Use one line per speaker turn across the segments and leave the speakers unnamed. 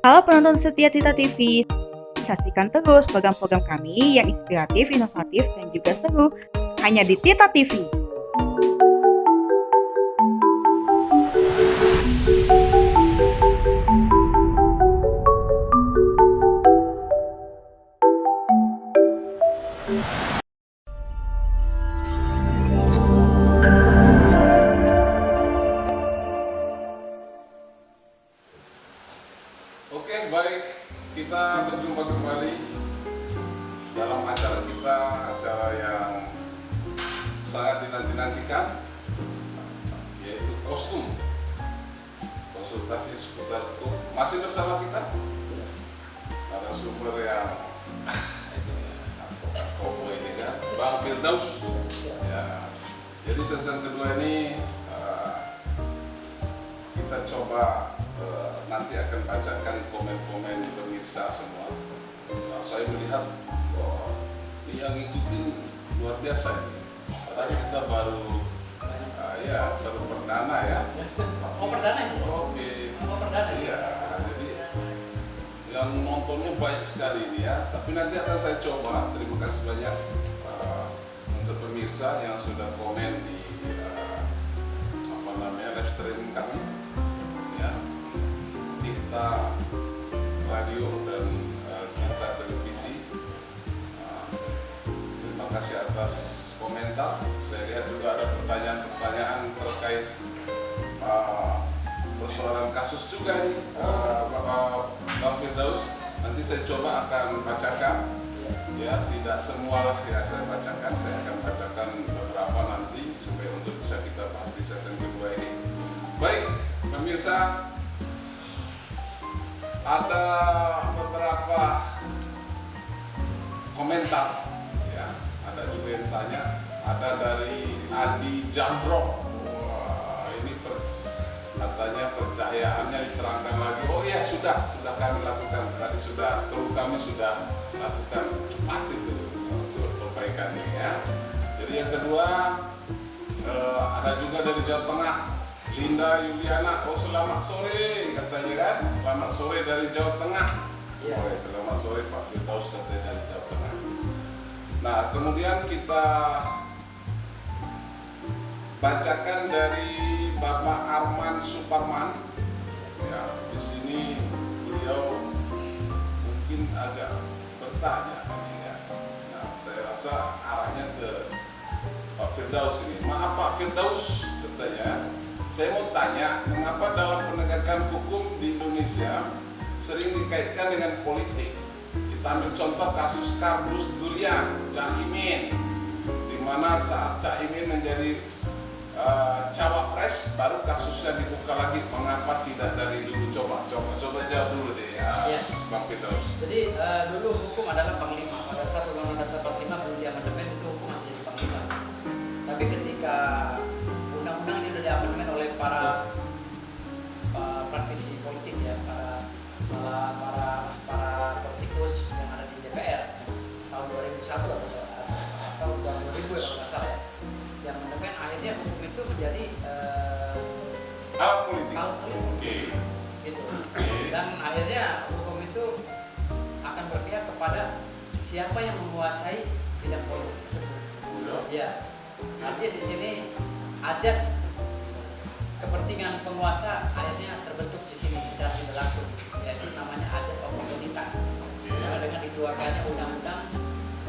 Halo penonton setia Tita TV, saksikan terus program-program kami yang inspiratif, inovatif, dan juga seru hanya di Tita TV.
Oke, baik. Kita berjumpa kembali dalam acara kita, acara yang sangat dinanti-nantikan, yaitu kostum. Konsultasi seputar itu masih bersama kita. Narasumber yang advokat Kobo ini kan, Bang Firdaus. Ya. Jadi season kedua ini kita coba nanti akan bacakan komen-komen pemirsa semua. Nah, saya melihat ini yang ngikutin luar biasa ini. Padahal kita baru perdana ya.
Oh, perdana itu?
Oke.
Oh, perdana?
Iya, jadi yang nontonnya banyak sekali ini ya. Tapi nanti akan saya coba. Terima kasih banyak untuk pemirsa yang sudah komen di live streaming kami. Kita radio dan kita televisi. Terima kasih atas komentar. Saya lihat juga ada pertanyaan-pertanyaan terkait persoalan kasus juga nih, Bang Firdaus. Nanti saya coba akan bacakan. Ya, tidak semua lah ya saya bacakan. Saya akan bacakan beberapa nanti supaya untuk bisa kita bahas di season kedua ini. Baik, pemirsa. Ada beberapa komentar ya, ada juga yang tanya, ada dari Adi Jambrong. Wah, ini katanya percayaannya diterangkan lagi. Oh iya, sudah kami lakukan, tadi kru kami sudah lakukan cepat itu untuk perbaikan ini ya. Jadi yang kedua ada juga dari Jawa Tengah, Linda Yuliana. Oh, selamat sore katanya kan, selamat sore dari Jawa Tengah. Ya. Oh, selamat sore Pak Firdaus katanya dari Jawa Tengah. Nah, kemudian kita bacakan dari Bapak Arman Suparman. Ya, di sini beliau mungkin agak bertanya ya. Nah, saya rasa arahnya ke Pak Firdaus ini. Maaf Pak Firdaus katanya. Saya mau tanya, mengapa dalam penegakan hukum di Indonesia sering dikaitkan dengan politik? Kita ambil contoh kasus Kardus Durian, Cak Imin, di mana saat Cak Imin menjadi cawapres, baru kasusnya dibuka lagi. Mengapa tidak dari dulu? Coba jawab dulu deh ya, Bang Firdaus.
Jadi dulu hukum adalah panglima. Pada saat Undang-Undang Dasar 45 belum diamandemen, itu hukum masih jadi panglima. Tapi ketika undang-undang ini sudah diamandemen oleh para praktisi politik ya, para politikus yang ada di DPR tahun 2001 atau tahun 2000 ya kalau nggak salah ya. Yang amandemen akhirnya hukum itu menjadi
alat politik.
Okay. Gitu. Dan akhirnya hukum itu akan berpihak kepada siapa yang menguasai bidang politik tersebut. Ya. Artinya di sini ajas kepentingan penguasa akhirnya terbentuk di sini secara tidak langsung, yaitu namanya ajas oportunitas. Karena dengan dikeluarkannya undang-undang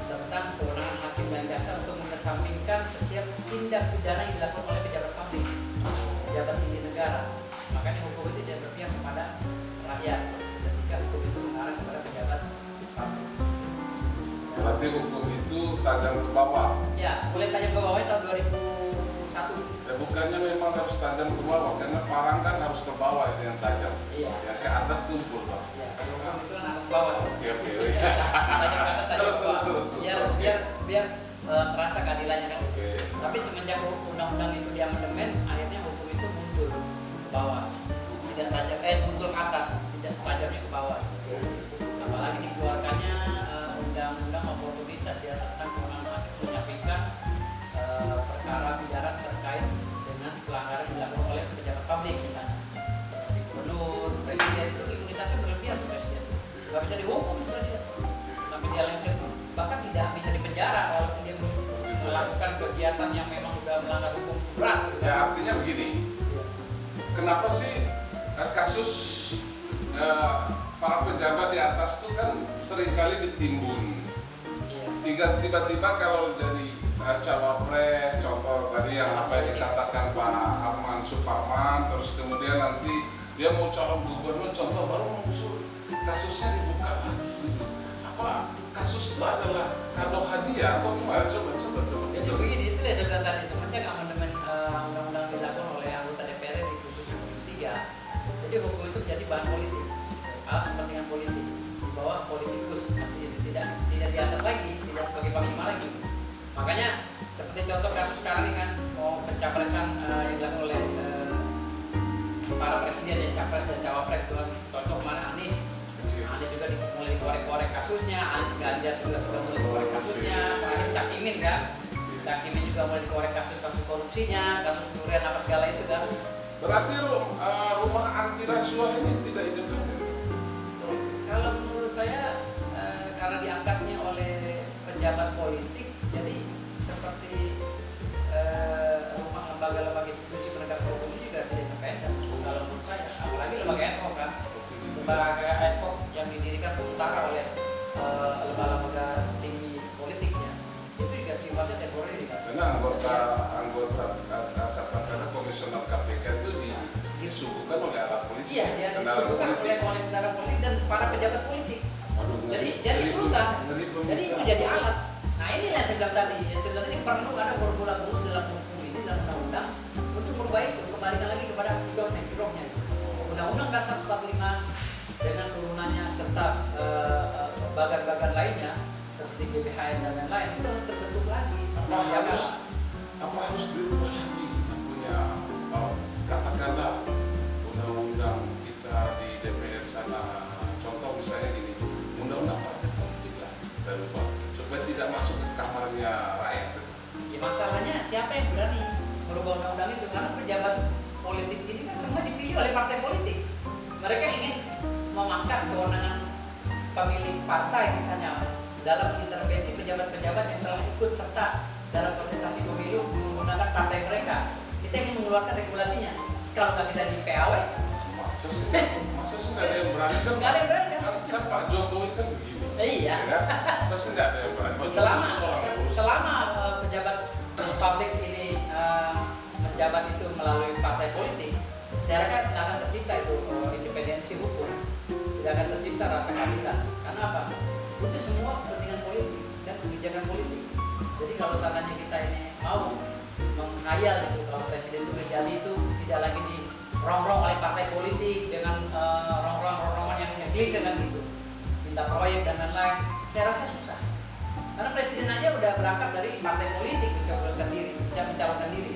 tentang kewenangan hakim dan jaksa untuk mengesampingkan setiap tindak pidana yang dilakukan oleh pejabat publik, pejabat tinggi negara. Makanya hukum itu tidak berpihak kepada rakyat, ketika hukum itu mengarah kepada pejabat publik.
Berarti hukum itu tajam ke bawah.
Ya, mulai tajam ke bawah tahun 2001.
Ya bukannya memang harus tajam ke bawah, karena parang kan harus ke bawah itu yang tajam.
Iya.
Yang ke atas tumpul toh.
Ya, hukum itu kan atas bawah.
Oke.
Tajam ke atas, tajam ke bawah.
Terus.
Biar terasa keadilannya kan.
Oke.
Tapi semenjak undang-undang itu diamandemen, akhirnya hukum itu mundur ke bawah. Tidak tajam, mundur ke atas, tidak tajamnya ke bawah. Apalagi dikeluarkannya undang-undang oportunitas ya, tentang kewenangan hakim menyampaikan perkara pidana terkait dengan pelanggaran yang dilakukan oleh pejabat publik misalnya seperti gubernur, presiden, itu imunitasnya berlebihan pencapresan yang memang sudah melanggar hukum berat. Gitu.
Ya artinya begini, kenapa sih kasus para pejabat di atas tuh kan seringkali ditimbun. Tiba-tiba kalau jadi cawapres, contoh tadi yang apa yang dikatakan Pak Arman Suparman, terus kemudian nanti dia mau calon gubernur, contoh baru muncul kasusnya dibuka lagi. Apa kasus itu adalah kado hadiah atau gimana? Coba.
Jadi begini, itu ya saya bilang tadi, semenjak amandemen undang-undang dilakukan oleh anggota DPR di khususnya Komisi 3, jadi hukum itu menjadi bahan politik, alat kepentingan politik, di bawah politikus, tidak di atas lagi, tidak sebagai panglima lagi. Makanya seperti contoh kasus sekarang ini kan mau pencapresan yang dilakukan oleh para presiden ya, capres dan cawapres itu kan. Contoh mana Anies juga mulai dikorek-korek kasusnya, Ganjar juga sudah mulai dikorek kasusnya, terakhir Cak Imin kan, Cak Imin juga mulai dikorek kasus korupsinya, kasus pencurian apa segala itu kan.
Berarti rumah anti rasuah ini tidak independen.
Kalau menurut saya karena diangkatnya oleh pejabat politik, jadi seperti rumah lembaga-lembaga institusi penegak hukum ini juga tidak independen. Kalau menurut saya, apalagi lembaga ad hoc kan, lembaga ad hoc yang didirikan sementara oleh lembaga tinggi politiknya, itu juga sifatnya temporary kan.
Karena anggota katakanlah komisioner KPK itu disuguhkan oleh alat politik.
Iya, dia disuguhkan oleh kendaraan politik dan para pejabat politik. Jadi susah. Jadi itu jadi alat. Nah inilah yang saya bilang tadi. Yang saya bilang tadi perlu ada formula khusus dalam hukum ini, dalam undang-undang untuk merubah itu, kembalikan lagi kepada juroknya. Undang-Undang Dasar 45 dengan turunannya serta bagan-bagan lainnya seperti GBHN dan lain-lain itu harus terbentuk lagi.
Apa harus dirubah lagi kita punya katakanlah undang-undang kita di DPR sana, contoh misalnya gini, undang-undang partai politik lah kita rubah supaya tidak masuk ke kamarnya rakyat.
Ya masalahnya siapa yang berani merubah undang-undang itu, karena pejabat politik ini kan semua dipilih oleh partai politik. Mereka ingin memangkas kewenangan pemilik partai misalnya dalam intervensi pejabat-pejabat yang telah ikut serta dalam kontestasi pemilu menggunakan partai mereka. Kita ingin mengeluarkan regulasinya. Kalau nggak kita di PAW,
masa sih nggak ada yang berani kan?
Nggak ada yang berani
kan Pak Jokowi kan begini.
Iya.
Ya, masa sih nggak ada yang berani.
Selama pejabat publik ini menjabat itu melalui partai politik, saya rasa tidak akan tercipta itu independensi hukum, tidak akan tercipta rasa keadilan. Karena apa? Itu semua kepentingan politik dan kebijakan politik. Jadi kalau seandainya kita ini mau menghayal itu, kalau presiden itu menjadi itu tidak lagi dirongrong oleh partai politik dengan rongrong-rongrongan yang klise kan gitu, minta proyek dan lain-lain, saya rasa susah. Karena presiden aja udah berangkat dari partai politik mencalonkan diri.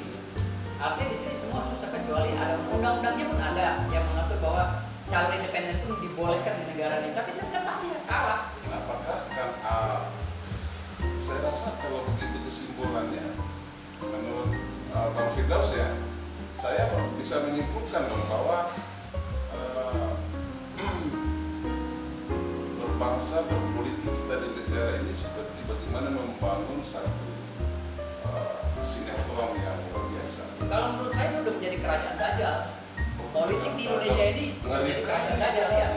Artinya di sini semua susah, kecuali ada undang-undangnya pun ada yang mengatur bahwa calon independen itu dibolehkan di negara ini, tapi tetap aja kalah.
Apakah kan saya rasa kalau begitu kesimpulannya menurut Bang Firdaus ya, saya bisa menyimpulkan dong bahwa berbangsa berpolitik kita di negara ini seperti bagaimana membangun satu sinetron yang luar biasa.
Kalau menurut saya itu udah menjadi kerajaan dajjal. Politik di Indonesia ini menjadi kerajaan dajjal ya.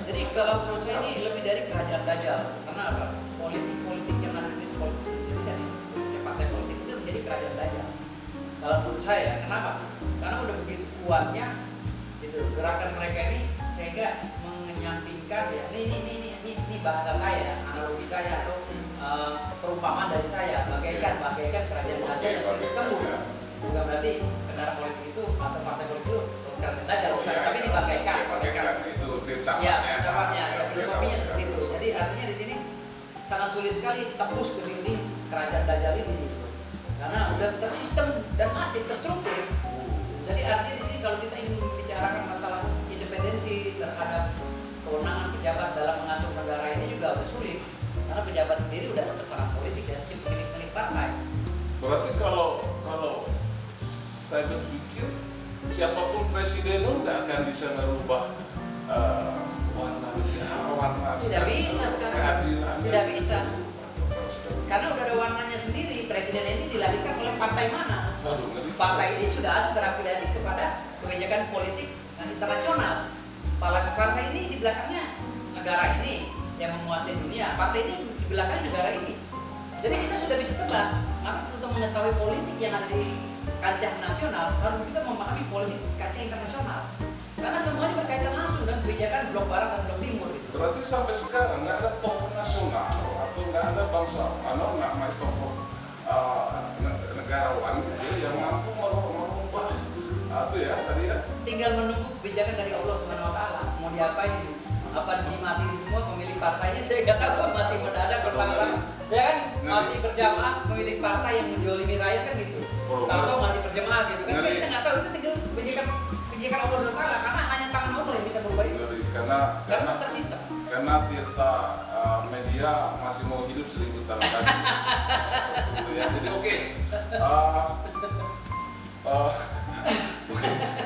Jadi kalau menurut saya ini lebih dari kerajaan dajjal. Karena apa? Politik yang ada di Indonesia ini, khususnya partai politik itu menjadi kerajaan dajjal. Kalau menurut saya, kenapa? Karena udah begitu kuatnya gitu gerakan mereka ini, sehingga menyampingkan ya ini bahasa saya, analogi saya atau perumpamaan dari saya, bagaikan kerajaan dajjal yang ditembus. Bukan berarti kendaraan politik itu atau partai politik itu kerajaan dajjal, tapi ini bagaikan
itu filsafatnya.
Ya, filsafatnya, filosofinya seperti itu. Jadi artinya di sini sangat sulit sekali tembus ke dinding kerajaan dajjal ini, karena udah tersistem dan masif terstruktur. Jadi artinya di sini kalau kita ingin membicarakan masalah independensi terhadap kewenangan pejabat dalam mengatur negara ini juga agak sulit, karena pejabat sendiri udah ada pesanan politik dan si pemilik partai.
Berarti kalau saya berpikir siapapun presiden itu nggak akan bisa merubah warna
tidak bisa sekarang.
keadilan.
Tidak bisa. karena udah ada warnanya sendiri. Presiden ini dilahirkan oleh partai mana?
Waduh, ngeri.
Partai ini sudah ada berafiliasi kepada kebijakan politik internasional. Partai ini di belakangnya negara ini yang menguasai dunia. Partai ini di belakangnya negara ini. Jadi kita sudah bisa tebak. Maka untuk mengetahui politik yang ada di kancah nasional harus juga memahami politik kancah internasional. Karena semuanya berkaitan langsung dengan kebijakan blok barat dan blok timur.
Berarti sampai sekarang nggak ada tokoh nasional atau nggak ada bangsa, namanya tokoh negarawan gitu yang mampu merubah itu ya tadi ya.
Tinggal menunggu kebijakan dari Allah Subhanahu Wa Taala. Mau diapain? Apa dimatiin semua pemilih partainya? Saya nggak tahu. Mati mendadak bersama-sama, ya kan? Mati berjamaah memilih partai yang menjolimi rakyat kan gitu. Tahu mati berjamaah gitu kan? Kita nggak tahu, itu tinggal kebijakan Allah Subhanahu Wa Taala, karena hanya tangan Allah yang bisa berubah itu. Karena tersisa.
Karena Tirta media masih mau hidup 1000 tahun lagi. Gitu ya. Jadi oke.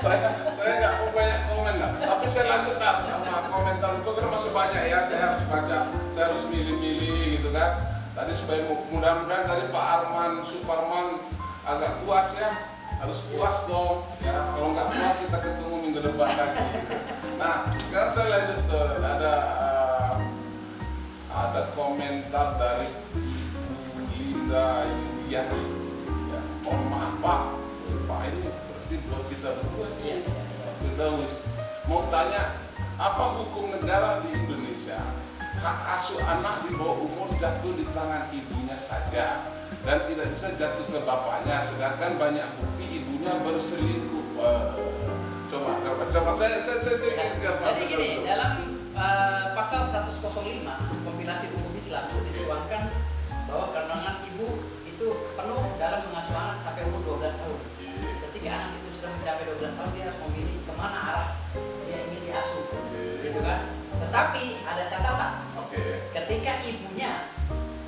Saya nggak mau banyak komen lah, tapi saya lanjut dah sama komentar itu karena masih banyak ya. Saya harus baca, saya harus milih-milih gitu kan. Tadi supaya mudah-mudahan tadi Pak Arman Suparman agak puas ya, harus puas dong ya. Kalau nggak puas kita ketemu minggu depan lagi. Nah sekarang saya lanjut tuh, ada komentar dari Ibu Linda Yuliana. Ya, mohon maaf Pak ini berarti buat kita berdua nih. Firdaus mau tanya, apa hukum negara di Indonesia? Hak asuh anak di bawah umur jatuh di tangan ibunya saja dan tidak bisa jatuh ke bapaknya, sedangkan banyak bukti ibunya berselingkuh. Coba saya
Jadi gini, dalam pasal 105 kompilasi hukum Islam itu dituangkan bahwa kewenangan ibu itu penuh dalam mengasuh anak sampai umur 12 tahun. Ketika anak itu sudah mencapai 12 tahun, dia harus memilih kemana arah dia ingin diasuh, gitu kan? Tetapi ada catatan. Ketika ibunya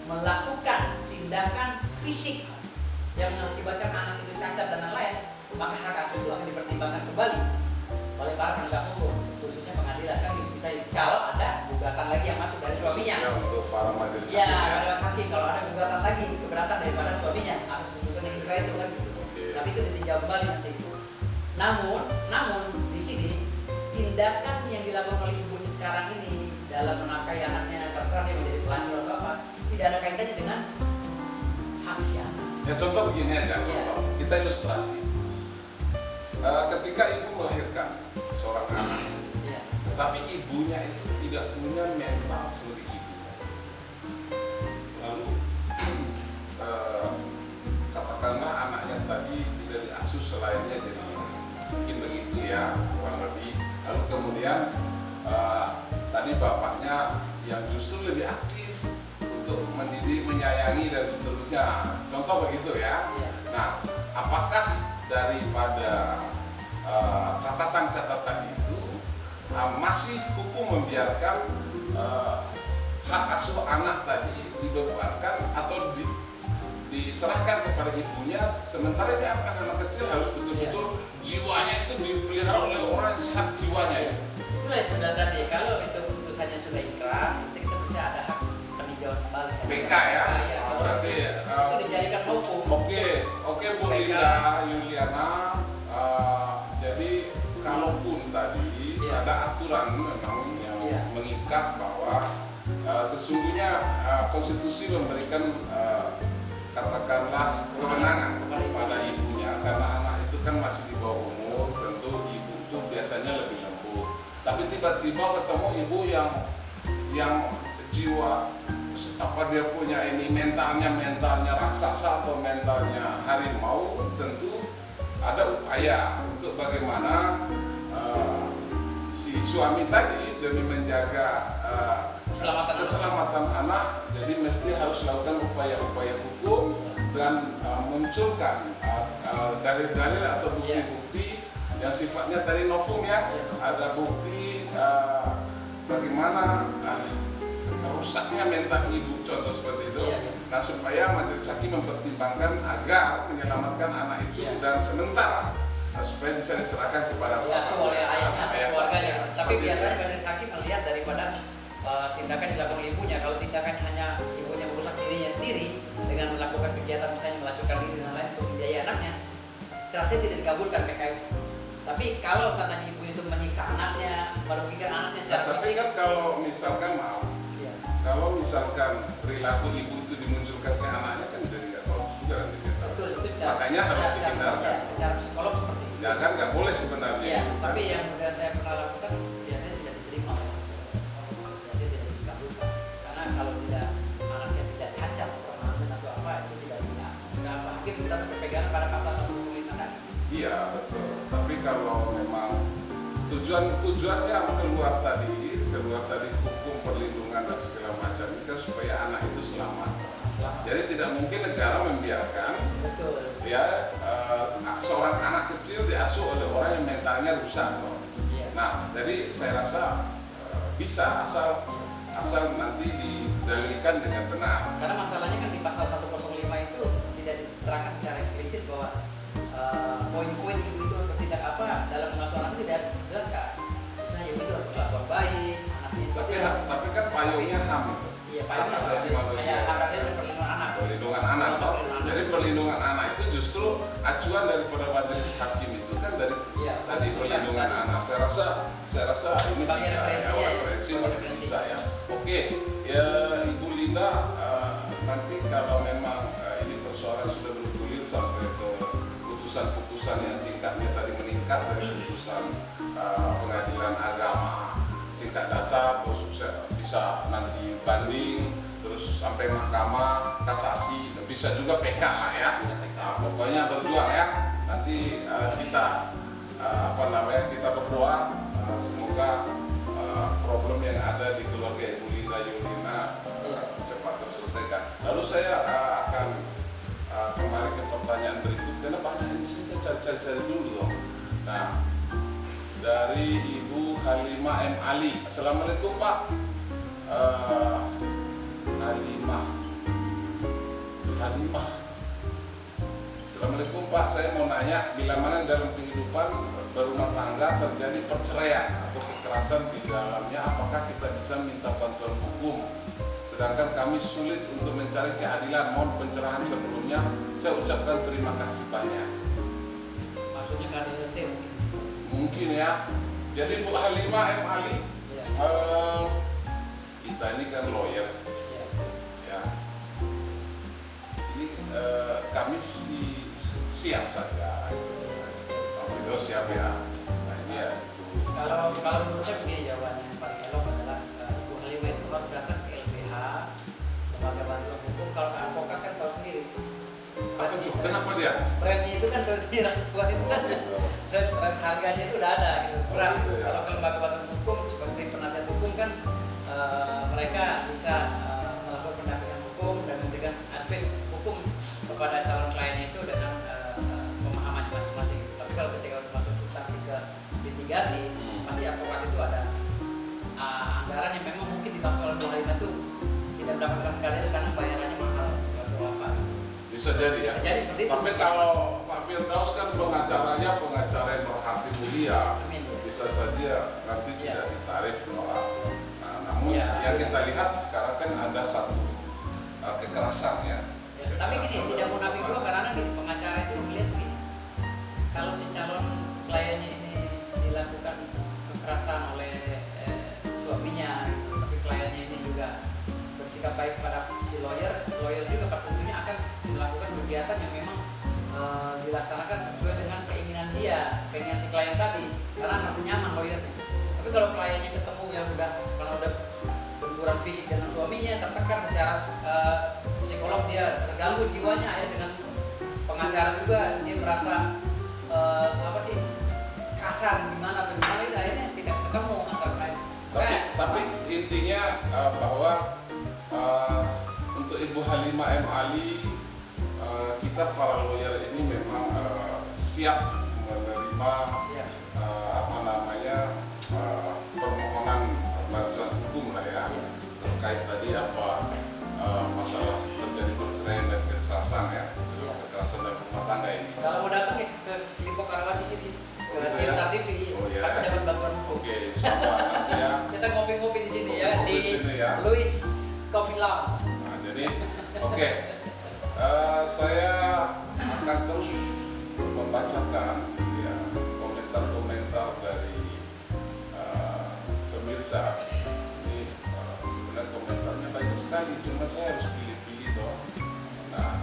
melakukan tindakan fisik yang mengakibatkan anak itu cacat dan lain-lain, maka hak asuh itu akan dipertimbangkan kembali oleh para penegak hukum, khususnya pengadilan kan bisa kalau ada gugatan lagi yang masuk dari suaminya.
Untuk para majelis
ya,
hakim
majelis hakim kalau ada gugatan lagi keberatan daripada suaminya atas putusan yang kira itu kan. Tapi itu ditinjau kembali nanti. Namun di sini tindakan yang dilakukan oleh ibu ini sekarang ini dalam menafkahi anaknya, terserah dia menjadi pelanjut atau apa, tidak ada kaitannya dengan hak si anak.
Ya contoh begini aja, contoh. Kita ilustrasi. Ketika ibu melahirkan seorang anak, tapi ibunya itu tidak punya mental seperti ibu. Lalu katakanlah anaknya tadi tidak diasuh selayaknya jadi mungkin begitu ya kurang lebih. Lalu kemudian tadi bapaknya yang justru lebih aktif untuk mendidik, menyayangi dan seterusnya. Contoh begitu ya. Nah, apakah daripada catatan-catatan itu masih hukum membiarkan hak asuh anak tadi dibebankan atau diserahkan kepada ibunya, sementara dia anak kecil harus betul-betul jiwanya itu dipelihara oleh orang yang sehat jiwanya ya.
Itulah yang sudah tadi, kalau itu putusannya sudah inkrah, itu kita bisa ada hak peninjauan kembali.
PK ya? Berarti
itu dijadikan novum.
Oke Bu Linda Yuliana. Jadi kalaupun tadi ada aturan memang yang mengikat bahwa sesungguhnya konstitusi memberikan katakanlah kewenangan kepada ibunya, karena anak itu kan masih di bawah umur, tentu ibu itu biasanya lebih lembut. Tapi tiba-tiba ketemu ibu yang jiwa apa dia punya ini mentalnya raksasa atau mentalnya harimau, tentu ada upaya untuk bagaimana si suami tadi demi menjaga keselamatan anak, jadi mesti harus lakukan upaya-upaya hukum dan munculkan dalil-dalil atau bukti-bukti yang sifatnya tadi novum ya. Ada bukti bagaimana rusaknya mental ibu, contoh seperti itu. Nah, supaya majelis hakim mempertimbangkan agar menyelamatkan anak itu dan sementara supaya bisa diserahkan kepada
oleh ayahnya atau keluarganya. Tapi biasanya majelis hakim melihat daripada tindakan yang dilakukan ibunya. Kalau tindakan hanya ibunya merusak dirinya sendiri, sendiri dengan melakukan kegiatan misalnya melacurkan diri dan lain untuk membiayai anaknya, secara saya tidak dikabulkan PK itu. Tapi kalau seandainya ibu itu menyiksa anaknya, merugikan anaknya secara
Tapi kan kalau misalkan
iya.
kalau misalkan perilaku ibu itu dimunculkan ke anaknya kan jadi nggak bagus juga nanti kita.
Betul, itu
Makanya harus dihindarkan.
ya, secara psikolog seperti itu.
Ya kan nggak boleh sebenarnya.
Iya, tapi yang sudah saya pernah lakukan biasanya tidak diterima, biasanya tidak dikabulkan. Karena kalau tidak anaknya tidak cacat ornamen atau apa itu tidak hakim tetap berpegangan pada pasal 155 tadi.
Iya betul. Tapi kalau memang tujuannya keluar tadi hukum perlindungan dan segala macam itu kan supaya anak itu selamat. Jadi tidak mungkin negara membiarkan
Betul.
ya seorang anak kecil diasuh oleh orang yang mentalnya rusak.
Iya.
Nah, jadi saya rasa bisa asal nanti didalilkan dengan benar.
Karena masalahnya kan di pasal 105 itu tidak diterangkan secara eksplisit bahwa poin-poin ibu itu bertindak apa dalam pengasuhan anak tidak dijelaskan. Misalnya ibu itu harus berkelakuan baik, anaknya itu
Tapi kan payungnya HAM itu.
Iya,
Hak
payungnya
asasi manusia.
hak asasi dan perlindungan anak.
Perlindungan anak toh. Jadi perlindungan anak itu justru acuan daripada majelis hakim itu kan dari
Iya,
tadi perlindungan
tadi.
anak. Saya rasa ini
Sebagai
bisa
referensi
ya,
ya,
referensi
sebagai
masih
referensi.
bisa ya. Oke, ya Ibu Linda nanti kalau memang ini persoalan sudah bergulir sampai ke putusan-putusan yang tingkatnya tadi meningkat dari putusan pengadilan agama tingkat dasar, terus bisa nanti banding, terus sampai mahkamah kasasi, bisa juga PK lah ya. Nah, pokoknya berjuang ya. Nanti kita kita berdoa semoga problem yang ada di keluarga Ibu Linda Yulina cepat terselesaikan. Lalu saya akan kembali ke pertanyaan berikut karena banyak ini saya cari dulu dong. Nah, dari Ibu Halimah M. Ali. Assalamualaikum Pak. Halimah. Assalamualaikum Pak, saya mau nanya bila mana dalam kehidupan berumah tangga terjadi perceraian atau kekerasan di dalamnya, apakah kita bisa minta bantuan hukum? Sedangkan kami sulit untuk mencari keadilan. Mohon pencerahan sebelumnya. Saya ucapkan terima kasih banyak.
Maksudnya keadilan itu
Mungkin ya. Jadi Bu Halimah M. Ali,
ya.
kita ini kan lawyer
Ya.
ya. Ini kami siap saja. Pak Ridho siap ya. Nah ini ya.
Kalau menurut saya begini jawabannya yang paling elok adalah Ibu Halimah itu harus datang ke LBH, lembaga bantuan hukum. Kalau ke advokat kan tahu sendiri.
Apa tuh? Kenapa dia?
Brandnya itu kan tahu sendiri, advokat itu kan brand harganya itu udah ada gitu. Berat.
gitu ya.
Kalau ke lembaga bantuan hukum seperti penasihat hukum kan mereka bisa melakukan pendampingan hukum dan memberikan advice hukum kepada calon kliennya itu dengan pemahaman masing-masing. Tapi kalau ketika udah masuk substansi ke litigasi, pasti advokat itu ada anggaran yang memang mungkin di pasal 25 itu tidak mendapatkan sekali karena bayarannya mahal atau apa.
Bisa jadi ya.
Bisa jadi seperti itu.
Tapi kalau Pak Firdaus kan pengacara yang berhati mulia,
Amin.
bisa saja nanti
Ya.
tidak ditarif dolar. Nah, namun
Ya.
yang kita lihat sekarang kan ada satu kekerasan ya.
Ya, tapi gini, tidak munafik juga karena di pengacara itu melihat begini, kalau si calon kliennya ini dilakukan kekerasan oleh suaminya, gitu, tapi kliennya ini juga bersikap baik pada si lawyer juga pada tentunya akan melakukan kegiatan yang memang dilaksanakan sesuai dengan keinginan si klien tadi, karena akan nyaman lawyernya. Tapi kalau kliennya ketemu yang karena udah benturan fisik dengan suaminya, tertekan secara psikolog, dia terganggu jiwanya, akhirnya dengan pengacara juga dia merasa kasar gimana atau gimana, itu akhirnya tidak ketemu antar klien.
Tapi intinya bahwa untuk Ibu Halimah M. Ali, kita para lawyer ini memang siap menerima permohonan bantuan hukum lah ya, terkait tadi masalah terjadi perceraian dan kekerasan ya, kekerasan dalam rumah tangga ini.
Kalau mau datang ya ke Limpo Karawaci sini, ke
Oh, gitu ya?
Tirta TV,
Oh, ya.
pasti dapat bantuan hukum.
Oke, sama nanti ya.
Kita ngopi-ngopi di sini ya,
Ngopi
di
di sini ya.
Louis Coffee Lounge.
Nah, jadi Jadi oke. Saya akan terus membacakan ya komentar-komentar dari pemirsa. Ini sebenarnya komentarnya banyak sekali, cuma saya harus pilih-pilih dong. Nah,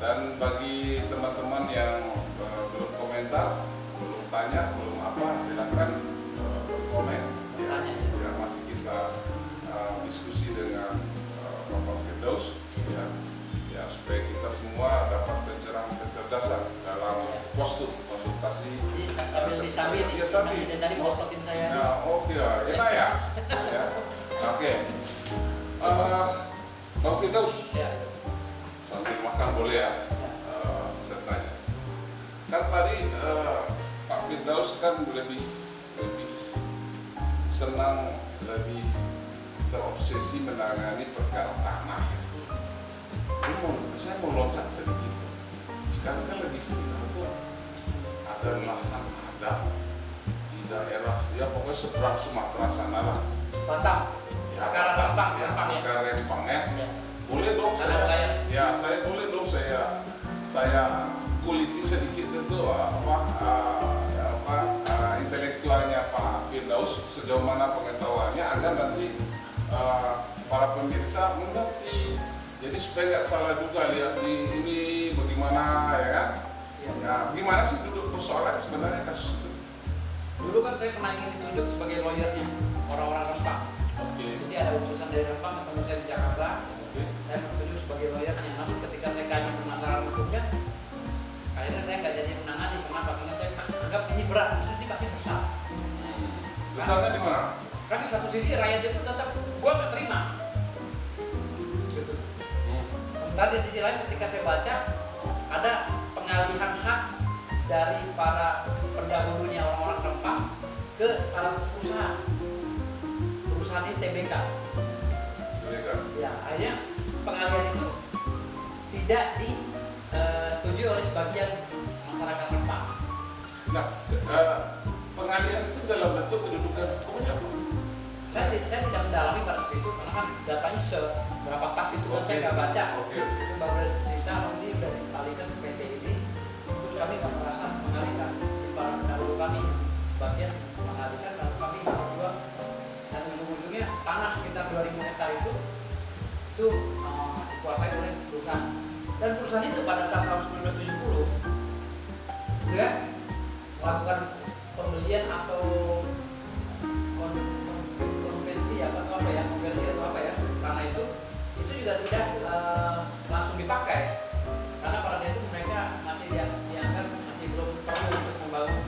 dan bagi teman-teman yang belum komentar, belum tanya, belum apa, silakan berkomen. Ya, masih kita diskusi dengan Bapak Firdaus. Ya, supaya kita semua dapat pencerahan kecerdasan dalam konsultasi.
Sambil
Iya, sambil.
tadi mototin saya.
Ya, oke, enak ya. Ya. Oke. Bang Firdaus,
Ya.
sambil makan boleh ya? Saya tanya. Kan tadi Pak Firdaus kan lebih senang, lebih terobsesi menangani perkara tanah. Saya mau loncat sedikit. Sekarang kan lagi viral tuh, ada lahan adat di daerah, ya pokoknya seberang Sumatera sana lah.
Batam.
Ya,
Akar Rempang,
ya,
Rempang ya.
akar Rempang ya.
Ya.
Boleh dong
Tanah
saya,
nelayan.
ya saya boleh dong saya kuliti sedikit itu intelektualnya Pak Firdaus, sejauh mana pengetahuannya agar nanti para pemirsa mengerti. Jadi supaya nggak salah juga lihat di ini bagaimana ya kan? Ya, gimana sih duduk persoalan sebenarnya kasus itu?
Dulu kan saya pernah ingin ditunjuk sebagai lawyernya orang-orang Rempang.
Oke.
Jadi ada utusan dari Rempang ketemu saya di Jakarta.
Oke.
Saya ditunjuk sebagai lawyernya. Namun ketika saya kaji permasalahan hukumnya, akhirnya saya nggak jadi menangani. Kenapa? Karena saya anggap ini berat, terus ini pasti besar.
Besarnya di mana?
Kan di satu sisi rakyat itu tetap gua nggak terima. Gitu. Sementara di sisi lain ketika saya baca ada pengalihan hak dari para pendahulunya orang-orang Rempang ke salah satu perusahaan. Perusahaan ini TBK. Ya, akhirnya pengalihan itu tidak disetujui oleh sebagian masyarakat Rempang.
Nah, pengalihan itu dalam bentuk kedudukan hukumnya apa?
Saya tidak mendalami pada waktu itu karena kan datanya seberapa kas itu kan saya nggak baca.
Oke.
Itu baru ada cerita ini udah dikalikan ke PT ini, terus kami nggak merasa mengalihkan di para pendahulu kami sebagian mengalihkan dan kami berdua dan ujung-ujungnya tanah sekitar 2000 hektar itu dikuasai oleh perusahaan dan perusahaan itu pada saat tahun 1970 dia melakukan pembelian atau konversi atau apa ya karena itu juga tidak langsung dipakai karena pada saat itu mereka masih dianggap masih belum perlu untuk membangun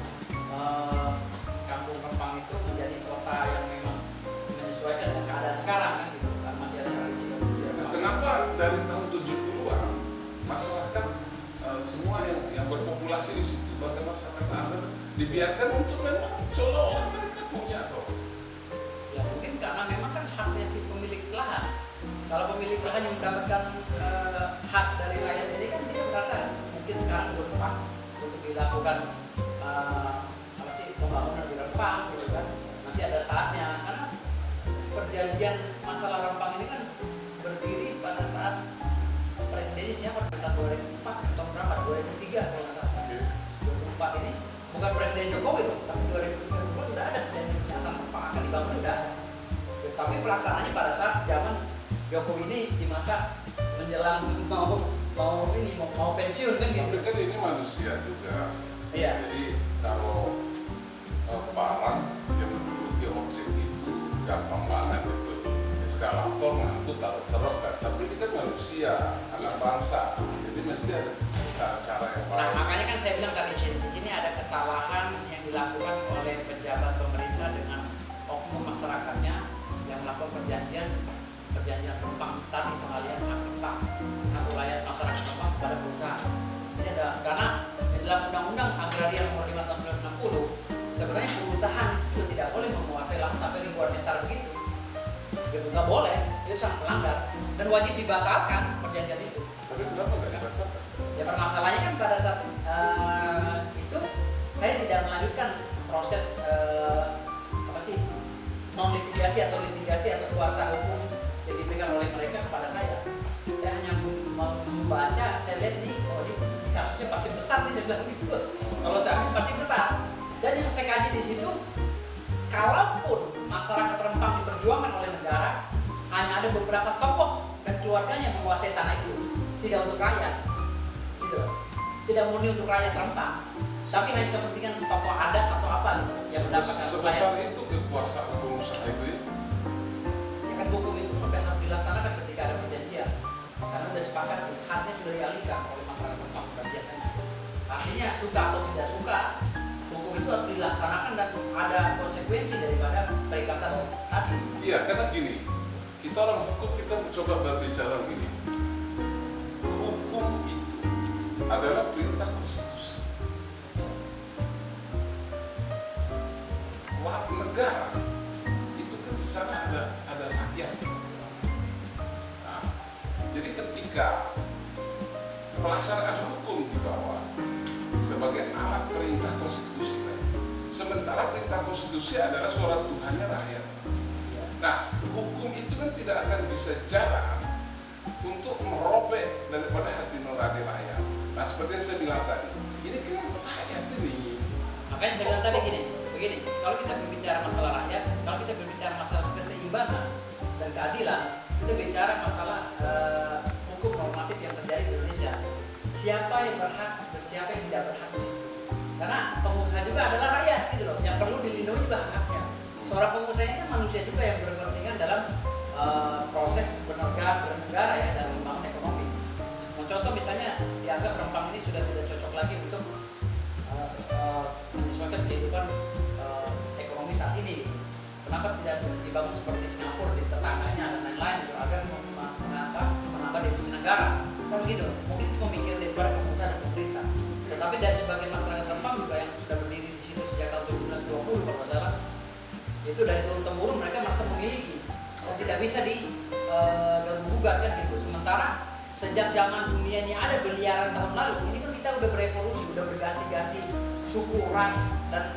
kampung Rempang itu menjadi kota yang memang menyesuaikan dengan keadaan sekarang kan gitu kan masih ada tradisi-tradisi Rempang.
Kenapa dari tahun 70-an masyarakat semua yang berpopulasi di situ bahkan masyarakat adat dibiarkan untuk memang seolah-olah mereka punya atau
Ya mungkin karena memang kan haknya si pemilik lahan. Kalau pemilik lahan yang mendapatkan hak dari rakyat ini kan dia merasa mungkin sekarang belum pas untuk dilakukan pembangunan di Rempang gitu kan. Nanti ada saatnya karena perjanjian masalah Rempang ini kan berdiri pada saat presidennya siapa di tahun 2004 atau berapa 2003 kalau nggak salah. 2004 ini bukan Presiden Jokowi dong, tapi 2003 udah ada perjanjian Rempang akan dibangun udah ada. Tapi pelaksanaannya pada saat zaman Jokowi ini di masa menjelang mau pensiun kan gitu.
tapi kan ini manusia juga.
Iya.
Jadi kalau barang yang menduduki objek itu gampang banget itu eskalator ngangkut taruh kan. Tapi ini kan manusia, anak bangsa. Jadi mesti ada cara-cara yang
Nah
baik.
makanya kan saya bilang tadi di sini ada kesalahan yang dilakukan oleh pejabat pemerintah dengan oknum masyarakatnya yang melakukan perjanjian Rempang tadi pengalihan hak wilayah masyarakat Rempang kepada perusahaan. Ini ada karena di dalam Undang-Undang Agraria Nomor 5 Tahun 1960 sebenarnya perusahaan itu juga tidak boleh menguasai lahan sampai ribuan hektar begitu. Itu nggak boleh, itu sangat melanggar dan wajib dibatalkan perjanjian itu.
Tapi kenapa nggak dibatalkan?
Ya permasalahannya kan pada saat itu saya tidak melanjutkan proses non litigasi atau kuasa hukum yang diberikan oleh mereka kepada saya membaca, saya lihat nih, oh ini kasusnya pasti besar nih, saya bilang gitu. Kalau saya ambil pasti besar. Dan yang saya kaji di situ, kalaupun masyarakat Rempang diperjuangkan oleh negara, hanya ada beberapa tokoh dan keluarganya yang menguasai tanah itu, tidak untuk rakyat, gitu. Tidak murni untuk rakyat Rempang, tapi hanya kepentingan tokoh adat atau apa gitu, yang mendapatkan
Sebesar itu kekuasaan pengusaha itu ya?
Ya kan hukum itu sudah harus dilaksanakan ketika ada perjanjian, karena sudah sepakat haknya sudah dialihkan oleh masyarakat Rempang perjanjian. Artinya suka atau tidak suka, hukum itu harus dilaksanakan dan ada konsekuensi daripada perikatan tadi.
Iya, karena gini, kita orang hukum kita coba berbicara begini. Hukum itu adalah perintah konstitusi. Warga negara itu kan di sana ada rakyat. Nah, jadi ketika pelaksanaan hukum di bawah sebagai alat perintah konstitusi kan, sementara perintah konstitusi adalah suara Tuhannya rakyat. Nah, hukum itu kan tidak akan bisa jalan untuk merobek daripada hati nurani rakyat. Nah, seperti yang saya bilang tadi, ini kan rakyat ini.
Makanya saya bilang tadi begini, kalau kita berbicara masalah rakyat, kalau kita berbicara masalah keseimbangan dan keadilan, kita bicara masalah hukum normatif yang terjadi di Indonesia. Siapa yang berhak dan siapa yang tidak berhak di situ. Karena pengusaha juga adalah rakyat gitu loh, yang perlu dilindungi juga hak-haknya. Seorang pengusaha ini kan manusia juga yang berkepentingan dalam proses bernegara ya, dalam membangun ekonomi. Contoh misalnya dianggap Rempang ini sudah tidak cocok lagi untuk menyesuaikan kehidupan ekonomi saat ini. Kenapa tidak dibangun seperti Singapura di tetangganya dan lain-lain agar menambah devisa negara? Kan gitu. Mungkin itu pemikiran daripada pengusaha dan pemerintah. Tetapi dari sebagian masyarakat Rempang juga yang sudah berdiri di situ sejak tahun 1720 kalau tidak salah, itu dari turun temurun mereka merasa memiliki dan tidak bisa digugat kan gitu. Sementara sejak zaman dunia ini ada biliaran tahun lalu, ini kan kita udah berevolusi, udah berganti-ganti suku, ras dan